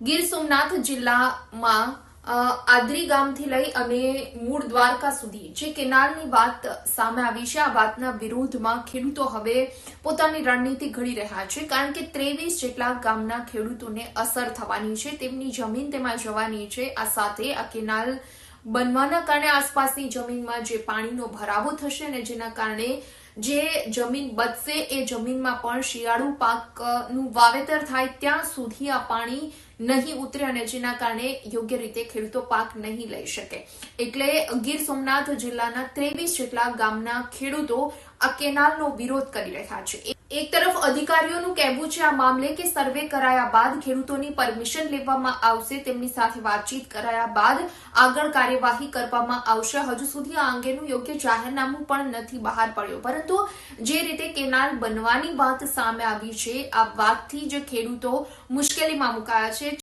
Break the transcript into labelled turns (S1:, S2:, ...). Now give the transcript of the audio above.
S1: ગીર સોમનાથ જિલ્લામાં આદરી ગામથી લઈ અને મૂળ દ્વારકા સુધી જે કેનાલની વાત સામે આવી છે, આ વાતના વિરોધમાં ખેડૂતો હવે પોતાની રણનીતિ ઘડી રહ્યા છે, કારણ કે 23 જેટલા ગામના ખેડૂતોને અસર થવાની છે, તેમની જમીન તેમાં જવાની છે। આ સાથે આ કેનાલ બનવાના કારણે આસપાસની જમીનમાં જે પાણીનો ભરાવો થશે અને જેના કારણે જે જમીન બચશે એ જમીનમાં પણ શિયાળુ પાકનું વાવેતર થાય ત્યાં સુધી આ પાણી નહીં ઉતરે અને જેના કારણે યોગ્ય રીતે ખેડૂતો પાક નહીં લઈ શકે। એટલે ગીર સોમનાથ જિલ્લાના 23 જેટલા ગામના ખેડૂતો આ કેનાલનો વિરોધ કરી રહ્યા છે। એક તરફ અધિકારીઓનું કહેવું છે આ મામલે કે સર્વે કરાયા બાદ ખેડૂતોની પરમિશન લેવામાં આવશે, તેમની સાથે વાતચીત કરાયા બાદ આગળ કાર્યવાહી કરવામાં આવશે। હજુ સુધી આ અંગેનું યોગ્ય જાહેરનામું પણ નથી બહાર પડ્યું, પરંતુ જે રીતે કેનાલ બનવાની વાત સામે આવી છે, આ વાતથી જ ખેડૂતો મુશ્કેલીમાં મુકાયા છે।